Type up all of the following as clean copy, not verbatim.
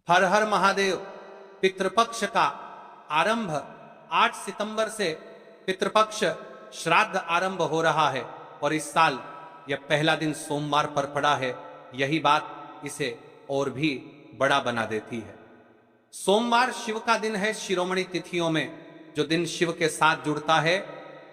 हर हर महादेव। पितृपक्ष का आरंभ 8 सितंबर से पितृपक्ष श्राद्ध आरंभ हो रहा है और इस साल यह पहला दिन सोमवार पर पड़ा है। यही बात इसे और भी बड़ा बना देती है। सोमवार शिव का दिन है। शिरोमणि तिथियों में जो दिन शिव के साथ जुड़ता है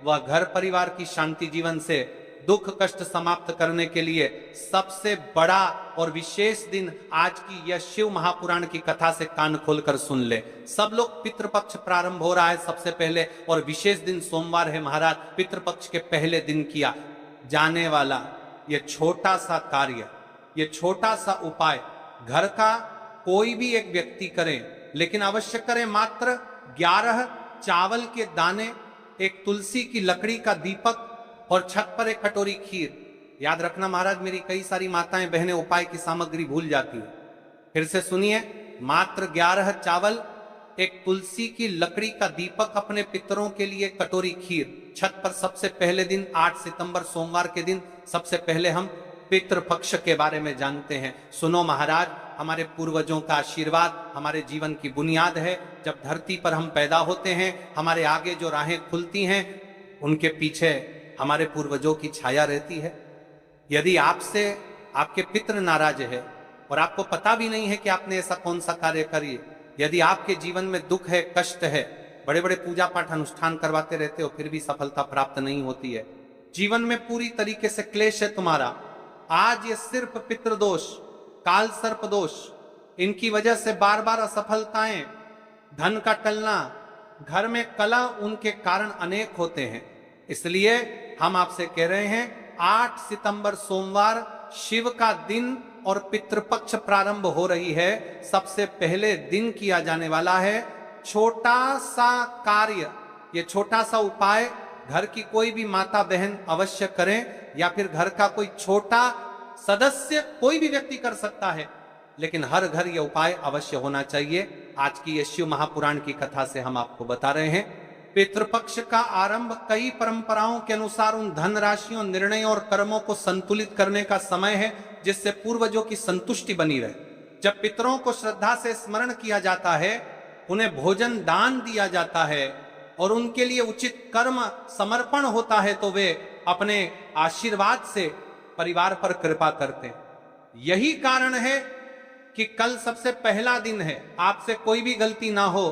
वह घर परिवार की शांति, जीवन से दुख कष्ट समाप्त करने के लिए सबसे बड़ा और विशेष दिन आज की यह शिव महापुराण की कथा से कान खोलकर सुन ले। सब लोग पितृपक्ष प्रारंभ हो रहा है सबसे पहले और विशेष दिन सोमवार है महाराज। पितृपक्ष के पहले दिन किया जाने वाला यह छोटा सा कार्य, यह छोटा सा उपाय घर का कोई भी एक व्यक्ति करे, लेकिन अवश्य करे। मात्र 11 चावल के दाने, एक तुलसी की लकड़ी का दीपक और छत पर एक कटोरी खीर। याद रखना महाराज, मेरी कई सारी माताएं बहनें उपाय की सामग्री भूल जाती है। फिर से सुनिए, मात्र 11 चावल, एक तुलसी की लकड़ी का दीपक, अपने पितरों के लिए कटोरी खीर। छत पर सबसे पहले दिन 8 सितंबर सोमवार के दिन सबसे पहले हम पितृपक्ष के बारे में जानते हैं। सुनो महाराज, हमारे पूर्वजों का आशीर्वाद हमारे जीवन की बुनियाद है। जब धरती पर हम पैदा होते हैं, हमारे आगे जो राहें खुलती हैं उनके पीछे हमारे पूर्वजों की छाया रहती है। यदि आपसे आपके पितृ नाराज है और आपको पता भी नहीं है कि आपने ऐसा कौन सा कार्य करिए, यदि आपके जीवन में दुख है, कष्ट है, बड़े बड़े पूजा पाठ अनुष्ठान करवाते रहते हो फिर भी सफलता प्राप्त नहीं होती है, जीवन में पूरी तरीके से क्लेश है तुम्हारा, आज ये सिर्फ पितृदोष, काल सर्प दोष, इनकी वजह से बार बार असफलताएं, धन का टलना, घर में कलह, उनके कारण अनेक होते हैं। इसलिए हम आपसे कह रहे हैं 8 सितंबर सोमवार शिव का दिन और पितृपक्ष प्रारंभ हो रही है। सबसे पहले दिन किया जाने वाला है छोटा सा कार्य, ये छोटा सा उपाय घर की कोई भी माता बहन अवश्य करें, या फिर घर का कोई छोटा सदस्य कोई भी व्यक्ति कर सकता है, लेकिन हर घर यह उपाय अवश्य होना चाहिए। आज की ये शिव महापुराण की कथा से हम आपको बता रहे हैं। पितृपक्ष का आरंभ कई परंपराओं के अनुसार उन धन राशियों, निर्णयों और कर्मों को संतुलित करने का समय है जिससे पूर्वजों की संतुष्टि बनी रहे। जब पितरों को श्रद्धा से स्मरण किया जाता है, उन्हें भोजन दान दिया जाता है और उनके लिए उचित कर्म समर्पण होता है, तो वे अपने आशीर्वाद से परिवार पर कृपा करते हैं। यही कारण है कि कल सबसे पहला दिन है, आपसे कोई भी गलती ना हो,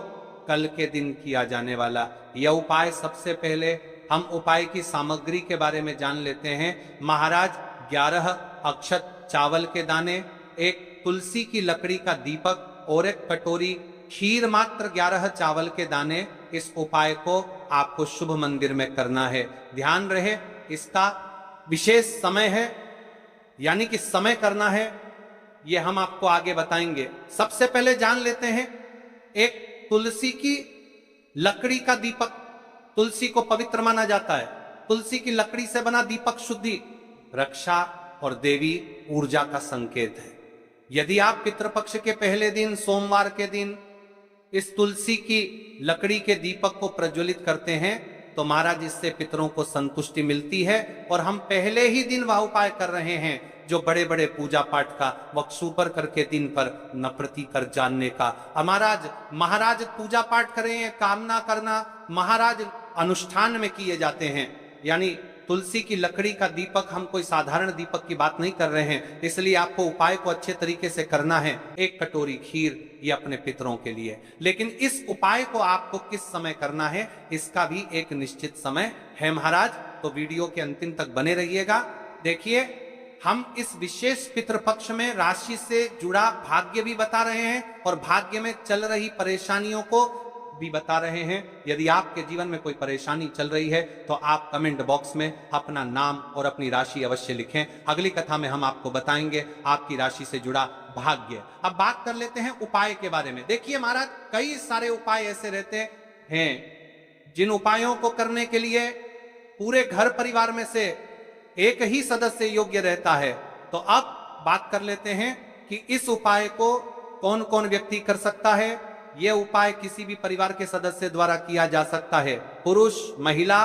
कल के दिन किया जाने वाला यह उपाय। सबसे पहले हम उपाय की सामग्री के बारे में जान लेते हैं। महाराज 11 अक्षत चावल के दाने, एक तुलसी की लकड़ी का दीपक और एक कटोरी खीर, मात्र 11 चावल के दाने। इस उपाय को आपको शुभ मंदिर में करना है। ध्यान रहे, इसका विशेष समय है, यानी कि समय करना है, यह हम आपको आगे बताएंगे। सबसे पहले जान लेते हैं एक तुलसी की लकड़ी का दीपक। तुलसी को पवित्र माना जाता है। तुलसी की लकड़ी से बना दीपक शुद्धि, रक्षा और देवी ऊर्जा का संकेत है। यदि आप पितृपक्ष के पहले दिन सोमवार के दिन इस तुलसी की लकड़ी के दीपक को प्रज्वलित करते हैं तो महाराज इससे पितरों को संतुष्टि मिलती है। और हम पहले ही दिन वह उपाय कर रहे हैं जो बड़े बड़े पूजा पाठ का वक्सूपर करके दिन पर नप्रति कर जानने का। महाराज पूजा पाठ करें, कामना करना महाराज अनुष्ठान में किए जाते हैं। यानी तुलसी की लकड़ी का दीपक, हम कोई साधारण दीपक की बात नहीं कर रहे हैं, इसलिए आपको उपाय को अच्छे तरीके से करना है। एक कटोरी खीर, ये अपने पितरों के लिए। लेकिन इस उपाय को आपको किस समय करना है, इसका भी एक निश्चित समय है महाराज, तो वीडियो के अंतिम तक बने रहिएगा। देखिए, हम इस विशेष पितृपक्ष में राशि से जुड़ा भाग्य भी बता रहे हैं और भाग्य में चल रही परेशानियों को भी बता रहे हैं। यदि आपके जीवन में कोई परेशानी चल रही है तो आप कमेंट बॉक्स में अपना नाम और अपनी राशि अवश्य लिखें। अगली कथा में हम आपको बताएंगे आपकी राशि से जुड़ा भाग्य। अब बात कर लेते हैं उपाय के बारे में। देखिए महाराज, कई सारे उपाय ऐसे रहते हैं जिन उपायों को करने के लिए पूरे घर परिवार में से एक ही सदस्य योग्य रहता है। तो अब बात कर लेते हैं कि इस उपाय को कौन कौन व्यक्ति कर सकता है। यह उपाय किसी भी परिवार के सदस्य द्वारा किया जा सकता है। पुरुष, महिला,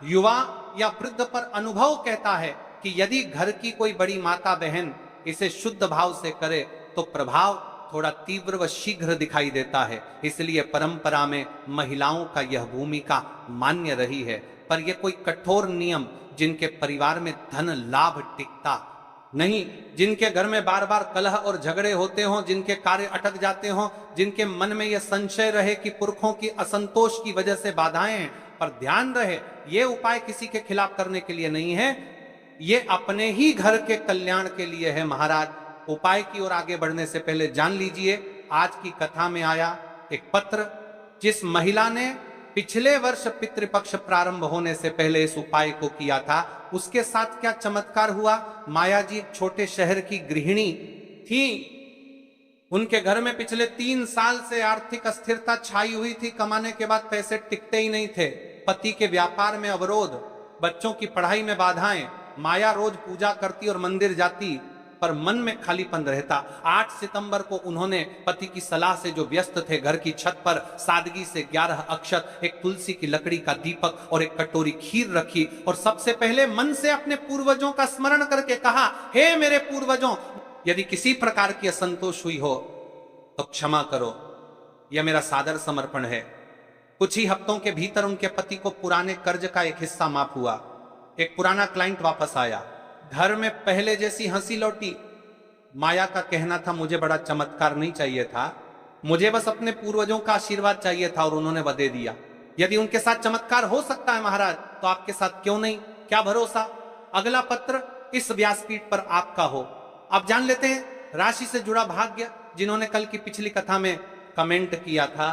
युवा या वृद्ध पर अनुभव कहता है कि यदि घर की कोई बड़ी माता बहन इसे शुद्ध भाव से करे तो प्रभाव थोड़ा तीव्र व शीघ्र दिखाई देता है, इसलिए परंपरा में महिलाओं का यह भूमिका मान्य रही है। पर यह कोई कठोर नियम जिनके परिवार में धन लाभ टिकता नहीं, जिनके घर में बार बार कलह और झगड़े होते हों, जिनके कार्य अटक जाते हों, जिनके मन में यह संशय रहे कि पुरखों की असंतोष की वजह से बाधाएं हैं। पर ध्यान रहे, ये उपाय किसी के खिलाफ करने के लिए नहीं है, ये अपने ही घर के कल्याण के लिए है महाराज। उपाय की ओर आगे बढ़ने से पहले जान लीजिए, आज की कथा में आया एक पत्र, जिस महिला ने पिछले वर्ष पितृपक्ष प्रारंभ होने से पहले इस उपाय को किया था, उसके साथ क्या चमत्कार हुआ। माया जी एक छोटे शहर की गृहिणी थी। उनके घर में पिछले 3 साल से आर्थिक अस्थिरता छाई हुई थी। कमाने के बाद पैसे टिकते ही नहीं थे। पति के व्यापार में अवरोध, बच्चों की पढ़ाई में बाधाएं। माया रोज पूजा करती और मंदिर जाती, पर मन में खालीपन रहता। 8 सितंबर को उन्होंने पति की सलाह से जो व्यस्त थे, घर की छत पर सादगी से 11 अक्षत, एक तुलसी की लकड़ी का दीपक और एक कटोरी खीर रखी और सबसे पहले मन से अपने पूर्वजों का स्मरण करके कहा, हे मेरे पूर्वजों, यदि किसी प्रकार की असंतोष हुई हो तो क्षमा करो, यह मेरा सादर समर्पण है। कुछ ही हफ्तों के भीतर उनके पति को पुराने कर्ज का एक हिस्सा माफ हुआ। एक पुराना क्लाइंट वापस आया, घर में पहले जैसी हंसी लौटी। माया का कहना था, मुझे बड़ा चमत्कार नहीं चाहिए था, मुझे बस अपने पूर्वजों का आशीर्वाद चाहिए था, और उन्होंने वह दे दिया। यदि उनके साथ चमत्कार हो सकता है महाराज, तो आपके साथ क्यों नहीं? क्या भरोसा अगला पत्र इस व्यासपीठ पर आपका हो। अब जान लेते हैं राशि से जुड़ा भाग्य, जिन्होंने कल की पिछली कथा में कमेंट किया था।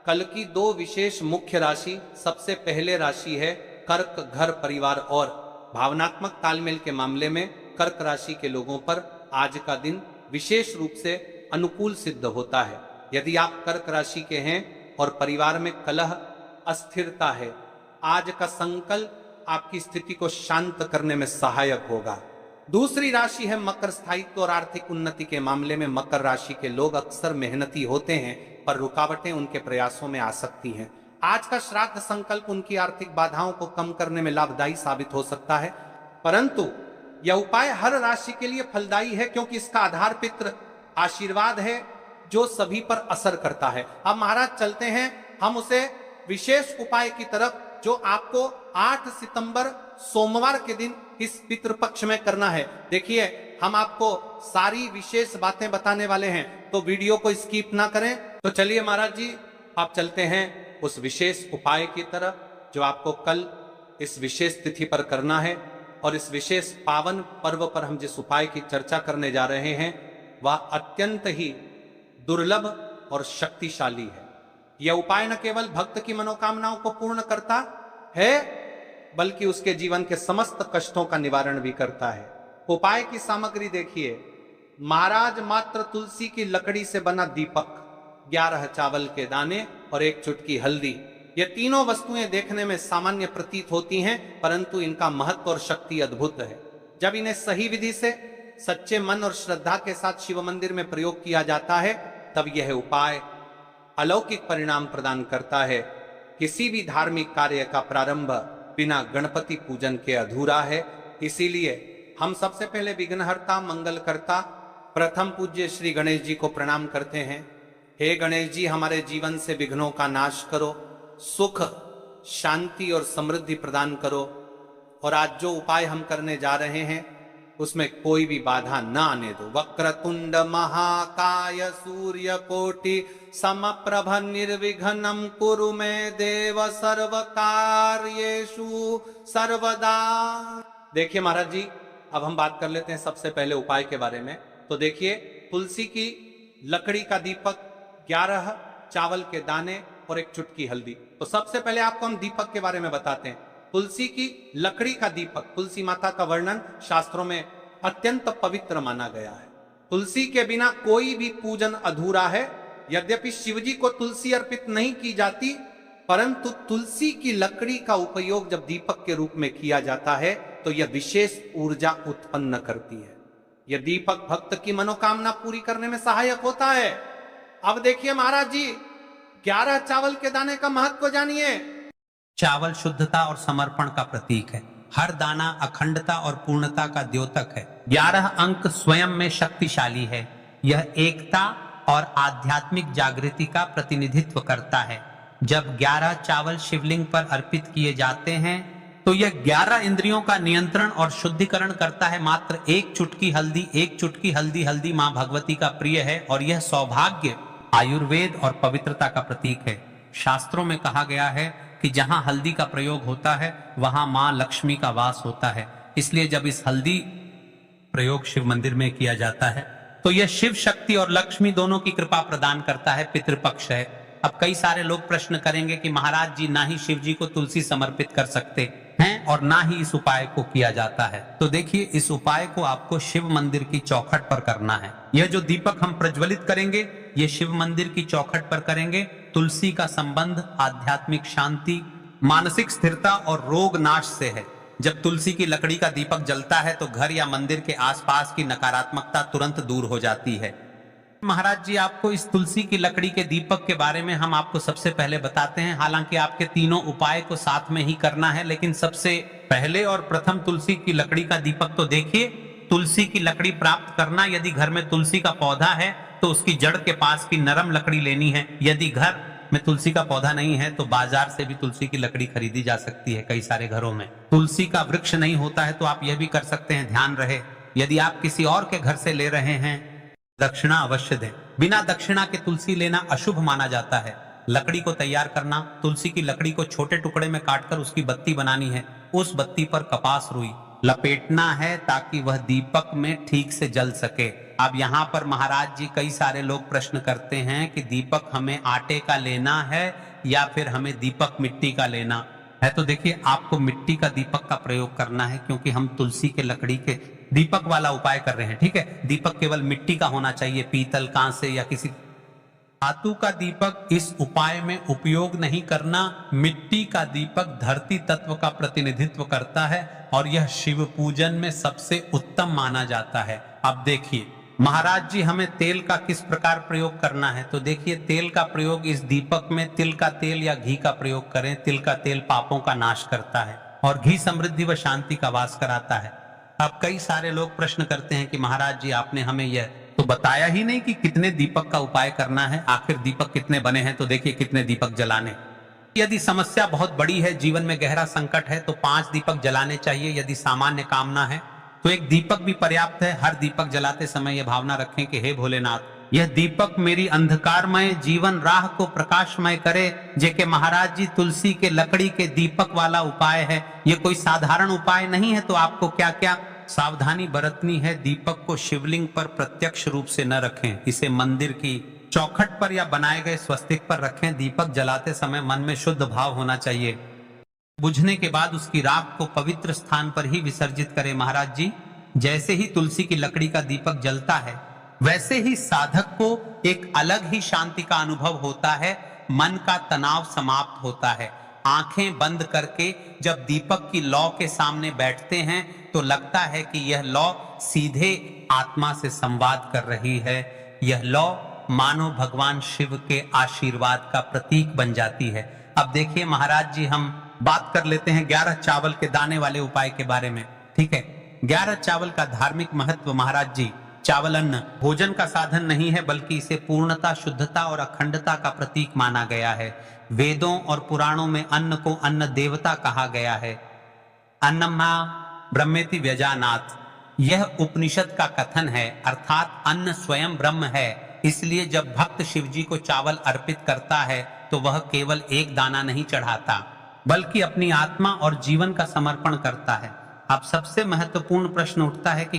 कल की 2 विशेष मुख्य राशि, सबसे पहले राशि है कर्क, घर परिवार और भावनात्मक तालमेल के मामले में कर्क राशि के लोगों पर आज का दिन विशेष रूप से अनुकूल सिद्ध होता है। यदि आप कर्क राशि के हैं और परिवार में कलह, अस्थिरता है, आज का संकल्प आपकी स्थिति को शांत करने में सहायक होगा। दूसरी राशि है मकर, स्थायित्व और आर्थिक उन्नति के मामले में मकर राशि के लोग अक्सर मेहनती होते हैं, पर रुकावटें उनके प्रयासों में आ सकती हैं। आज का श्राद्ध संकल्प उनकी आर्थिक बाधाओं को कम करने में लाभदायी साबित हो सकता है, परंतु यह उपाय हर राशि के लिए फलदायी है, क्योंकि इसका आधार पितृ आशीर्वाद है जो सभी पर असर करता है। अब महाराज चलते हैं हम उसे विशेष उपाय की तरफ, जो आपको 8 सितंबर सोमवार के दिन इस पितृपक्ष में करना है। देखिए, हम आपको सारी विशेष बातें बताने वाले हैं, तो वीडियो को स्किप ना करें। तो चलिए महाराज जी, आप चलते हैं उस विशेष उपाय की तरफ, जो आपको कल इस विशेष तिथि पर करना है। और इस विशेष पावन पर्व पर हम जिस उपाय की चर्चा करने जा रहे हैं, वह अत्यंत ही दुर्लभ और शक्तिशाली है। यह उपाय न केवल भक्त की मनोकामनाओं को पूर्ण करता है, बल्कि उसके जीवन के समस्त कष्टों का निवारण भी करता है। उपाय की सामग्री देखिए, महाराज मात्र तुलसी की लकड़ी से बना दीपक, 11 चावल के दाने और 1 चुटकी हल्दी। ये तीनों वस्तुएं देखने में सामान्य प्रतीत होती हैं, परंतु इनका महत्व और शक्ति अद्भुत है। जब इन्हें सही विधि से सच्चे मन और श्रद्धा के साथ शिव मंदिर में प्रयोग किया जाता है, तब यह उपाय अलौकिक परिणाम प्रदान करता है। किसी भी धार्मिक कार्य का प्रारंभ बिना गणपति पूजन के अधूरा है। इसीलिए हम सबसे पहले विघ्नहर्ता, मंगलकर्ता, प्रथम पूज्य श्री गणेश जी को प्रणाम करते हैं। हे गणेश जी, हमारे जीवन से विघ्नों का नाश करो, सुख, शांति और समृद्धि प्रदान करो। और आज जो उपाय हम करने जा रहे हैं, उसमें कोई भी बाधा न आने दो। वक्रतुंड महाकाय सूर्यकोटि समप्रभ निर्विघ्नं कुरु मे देव सर्वकार्येषु सर्वदा। देखिए महाराज जी, अब हम बात कर लेते हैं सबसे पहले उपाय के बारे में। तो देखिए, तुलसी की लकड़ी का दीपक, 11 चावल के दाने और 1 चुटकी हल्दी। तो सबसे पहले आपको हम दीपक के बारे में बताते हैं। तुलसी की लकड़ी का दीपक, तुलसी माता का वर्णन शास्त्रों में अत्यंत पवित्र माना गया है। तुलसी के बिना कोई भी पूजन अधूरा है। यद्यपि शिवजी को तुलसी अर्पित नहीं की जाती, परंतु तुलसी की लकड़ी का उपयोग जब दीपक के रूप में किया जाता है, तो यह विशेष ऊर्जा उत्पन्न करती है। यह दीपक भक्त की मनोकामना पूरी करने में सहायक होता है। अब देखिए महाराज जी, 11 चावल के दाने का महत्व जानिए। चावल शुद्धता और समर्पण का प्रतीक है। हर दाना अखंडता और पूर्णता का द्योतक है। 11 अंक स्वयं में शक्तिशाली है। यह एकता और आध्यात्मिक जागृति का प्रतिनिधित्व करता है। जब 11 चावल शिवलिंग पर अर्पित किए जाते हैं तो यह 11 इंद्रियों का नियंत्रण और शुद्धिकरण करता है। मात्र एक चुटकी हल्दी हल्दी मां भगवती का प्रिय है और यह सौभाग्य, आयुर्वेद और पवित्रता का प्रतीक है। शास्त्रों में कहा गया है कि जहां हल्दी का प्रयोग होता है वहां मां लक्ष्मी का वास होता है। इसलिए जब इस हल्दी प्रयोग शिव मंदिर में किया जाता है तो यह शिव शक्ति और लक्ष्मी दोनों की कृपा प्रदान करता है। पितृपक्ष है। अब कई सारे लोग प्रश्न करेंगे कि महाराज जी, ना ही शिव जी को तुलसी समर्पित कर सकते हैं और ना ही इस उपाय को किया जाता है। तो देखिए, इस उपाय को आपको शिव मंदिर की चौखट पर करना है। यह जो दीपक हम प्रज्वलित करेंगे ये शिव मंदिर की चौखट पर करेंगे। तुलसी का संबंध आध्यात्मिक शांति, मानसिक स्थिरता और रोग नाश से है। जब तुलसी की लकड़ी का दीपक जलता है तो घर या मंदिर के आसपास की नकारात्मकता तुरंत दूर हो जाती है। महाराज जी, आपको इस तुलसी की लकड़ी के दीपक के बारे में हम आपको सबसे पहले बताते हैं। हालांकि आपके तीनों उपाय को साथ में ही करना है, लेकिन सबसे पहले और प्रथम तुलसी की लकड़ी का दीपक तो देखिए। तुलसी की लकड़ी प्राप्त करना, यदि घर में तुलसी का पौधा है तो उसकी जड़ के पास की नरम लकड़ी लेनी है। यदि घर में तुलसी का पौधा नहीं है तो बाजार से भी तुलसी की लकड़ी खरीदी जा सकती है। कई सारे घरों में तुलसी का वृक्ष नहीं होता है तो आप यह भी कर सकते हैं। ध्यान रहे, यदि आप किसी और के घर से ले रहे हैं, दक्षिणा अवश्य दें। बिना दक्षिणा के तुलसी लेना अशुभ माना जाता है। लकड़ी को तैयार करना, तुलसी की लकड़ी को छोटे टुकड़े में काटकर उसकी बत्ती बनानी है। उस बत्ती पर कपास रुई लपेटना है ताकि वह दीपक में ठीक से जल सके। अब यहाँ पर महाराज जी, कई सारे लोग प्रश्न करते हैं कि दीपक हमें आटे का लेना है या फिर हमें दीपक मिट्टी का लेना है। तो देखिए, आपको मिट्टी का दीपक का प्रयोग करना है, क्योंकि हम तुलसी के लकड़ी के दीपक वाला उपाय कर रहे हैं। ठीक है, दीपक केवल मिट्टी का होना चाहिए, पीतल, कांसे या किसी धातु का दीपक इस उपाय में उपयोग नहीं करना। मिट्टी का दीपक धरती तत्व का प्रतिनिधित्व करता है और यह शिव पूजन में सबसे उत्तम माना जाता है। अब देखिए महाराज जी, हमें तेल का किस प्रकार प्रयोग करना है। तो देखिए, तेल का प्रयोग इस दीपक में तिल का तेल या घी का प्रयोग करें। तिल का तेल पापों का नाश करता है और घी समृद्धि व शांति का वास कराता है। अब कई सारे लोग प्रश्न करते हैं कि महाराज जी, आपने हमें यह तो बताया ही नहीं कि कितने दीपक का उपाय करना है। आखिर दीपक कितने बने हैं, तो देखिए कितने दीपक जलाने। यदि समस्या बहुत बड़ी है, जीवन में गहरा संकट है, तो 5 दीपक जलाने चाहिए। यदि सामान्य कामना है तो 1 दीपक भी पर्याप्त है। हर दीपक जलाते समय यह भावना रखें कि हे भोलेनाथ, यह दीपक मेरी अंधकारमय जीवन राह को प्रकाशमय करे। जेके महाराज जी, तुलसी के लकड़ी के दीपक वाला उपाय है, यह कोई साधारण उपाय नहीं है। तो आपको क्या क्या सावधानी बरतनी है। दीपक को शिवलिंग पर प्रत्यक्ष रूप से न रखें, इसे मंदिर की चौखट पर या बनाए गए स्वस्तिक पर रखें। दीपक जलाते समय मन में शुद्ध भाव होना चाहिए। बुझने के बाद उसकी राख को पवित्र स्थान पर ही विसर्जित करें। महाराज जी, जैसे ही तुलसी की लकड़ी का दीपक जलता है वैसे ही साधक को एक अलग ही शांति का अनुभव होता है। मन का तनाव समाप्त होता है। आंखें बंद करके जब दीपक की लौ के सामने बैठते हैं तो लगता है कि यह लौ सीधे आत्मा से संवाद कर रही है। यह लौ मानो भगवान शिव के आशीर्वाद का प्रतीक बन जाती है। अब देखिए महाराज जी, हम बात कर लेते हैं 11 चावल के दाने वाले उपाय के बारे में। ठीक है, 11 चावल का धार्मिक महत्व। महाराज जी, चावल अन्न भोजन का साधन नहीं है, बल्कि इसे पूर्णता, शुद्धता और अखंडता का प्रतीक माना गया है। वेदों और पुराणों में अन्न को अन्न देवता कहा गया है। अन्नमा ब्रह्मेति व्यजानात्, यह उपनिषद का कथन है, अर्थात अन्न स्वयं ब्रह्म है। इसलिए जब भक्त शिव जी को चावल अर्पित करता है तो वह केवल एक दाना नहीं चढ़ाता, बल्कि अपनी आत्मा और जीवन का समर्पण करता है। अब सबसे महत्वपूर्ण प्रश्न उठता है कि